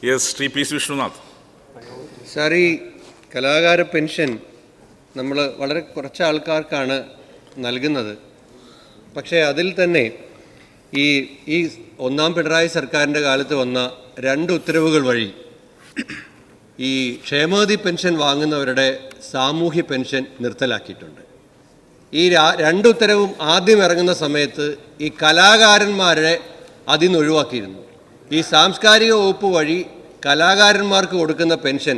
Yes, Shri P Vishnunath. Sir, ഈ കലാകാര pension നമ്മൾ വളരെ കുറച്ച് ആൾക്കാർക്കാണ് നൽകുന്നത്. പക്ഷേ അതിൽ തന്നെ ഈ ഒന്നാം പിണറായി സർക്കാരിൻ്റെ കാലത്ത് വന്ന 2 ഉത്തരവുകൾ വഴി ഈ ക്ഷേമനിധി പെൻഷൻ വാങ്ങുന്നവരുടെ സാമൂഹ്യ പെൻഷൻ നിർത്തലാക്കിയിട്ടുണ്ട്. ഈ 2 ഉത്തരവും ആദ്യം ഇറങ്ങുന്ന സമയത്ത് ഈ കലാകാരന്മാരെ അതിൽ നിന്ന് ഒഴിവാക്കിയിരുന്നു. ഈ സാംസ്കാരിക വകുപ്പ് വഴി കലാകാരന്മാർക്ക് കൊടുക്കുന്ന പെൻഷൻ,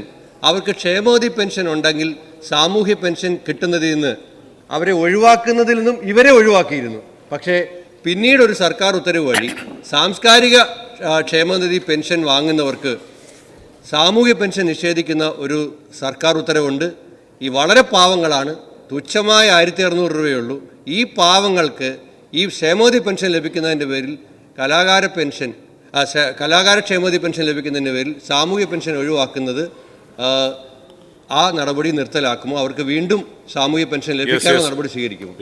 അവർക്ക് ക്ഷേമനിധി പെൻഷൻ ഉണ്ടെങ്കിൽ സാമൂഹ്യ പെൻഷൻ കിട്ടുന്നതിൽ നിന്ന് അവരെ ഒഴിവാക്കുന്നതിൽ നിന്നും ഇവരെ ഒഴിവാക്കിയിരുന്നു. പക്ഷേ പിന്നീടൊരു സർക്കാർ ഉത്തരവ് വഴി സാംസ്കാരിക ക്ഷേമനിധി പെൻഷൻ വാങ്ങുന്നവർക്ക് സാമൂഹ്യ പെൻഷൻ നിഷേധിക്കുന്ന ഒരു സർക്കാർ ഉത്തരവുണ്ട്. ഈ വളരെ പാവങ്ങളാണ്, തുച്ഛമായ 1600 രൂപയുള്ളൂ. ഈ പാവങ്ങൾക്ക് ഈ ക്ഷേമനിധി പെൻഷൻ ലഭിക്കുന്നതിൻ്റെ പേരിൽ കലാകാര ക്ഷേമനിധി പെൻഷൻ ലഭിക്കുന്നതിൻ്റെ പേരിൽ സാമൂഹ്യ പെൻഷൻ ഒഴിവാക്കുന്നത് ആ നടപടി നിർത്തലാക്കുമോ? അവർക്ക് വീണ്ടും സാമൂഹ്യ പെൻഷൻ ലഭിക്കാനുള്ള നടപടി സ്വീകരിക്കുമോ?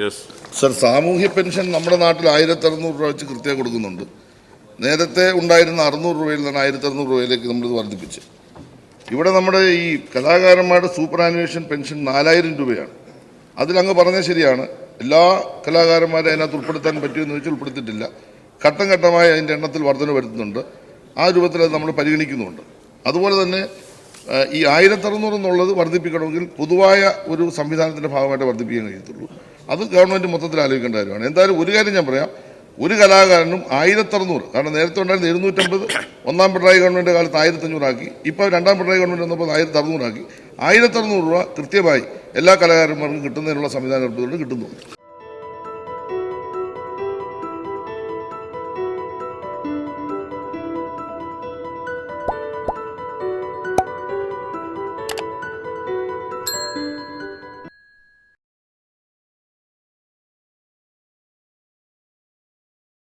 സർ, സാമൂഹ്യ പെൻഷൻ നമ്മുടെ നാട്ടിൽ 1600 രൂപ വെച്ച് കൃത്യം കൊടുക്കുന്നുണ്ട്. നേരത്തെ ഉണ്ടായിരുന്ന 600 രൂപയിൽ നിന്നാണ് 1600 രൂപയിലേക്ക് നമ്മളിത് വർദ്ധിപ്പിച്ച്. ഇവിടെ നമ്മുടെ ഈ കലാകാരന്മാരുടെ സൂപ്പർ ആനുവേഷൻ പെൻഷൻ 4000 രൂപയാണ്. അതിലങ്ങ് പറഞ്ഞാൽ ശരിയാണ്, എല്ലാ കലാകാരന്മാരെ അതിനകത്ത് ഉൾപ്പെടുത്താൻ പറ്റുമെന്ന് വെച്ചാൽ ഉൾപ്പെടുത്തിയിട്ടില്ല. ഘട്ടം ഘട്ടമായി അതിൻ്റെ എണ്ണത്തിൽ വർധന വരുത്തുന്നുണ്ട്. ആ രൂപത്തിൽ അത് നമ്മൾ പരിഗണിക്കുന്നുണ്ട്. അതുപോലെ തന്നെ ഈ 1600 എന്നുള്ളത് വർദ്ധിപ്പിക്കണമെങ്കിൽ പൊതുവായ ഒരു സംവിധാനത്തിൻ്റെ ഭാഗമായിട്ട് വർദ്ധിപ്പിക്കാൻ കഴിയത്തുള്ളൂ. അത് ഗവൺമെൻറ് മൊത്തത്തിൽ ആലോചിക്കേണ്ട കാര്യമാണ്. എന്തായാലും ഒരു കാര്യം ഞാൻ പറയാം, ഒരു കലാകാരനും 1600, കാരണം നേരത്തെ ഉണ്ടായിരുന്ന 250, ഒന്നാം പിണറായി ഗവൺമെൻറ് കാലത്ത് 1500 ആക്കി, ഇപ്പോൾ രണ്ടാം പിണറായി ഗവൺമെൻറ് വന്നപ്പോൾ 1600 ആക്കി. 1600 രൂപ കൃത്യമായി എല്ലാ കലാകാരന്മാർക്കും കിട്ടുന്നതിനുള്ള സംവിധാനം ഏർപ്പെടുത്തിക്കൊണ്ട് കിട്ടുന്നുണ്ട്.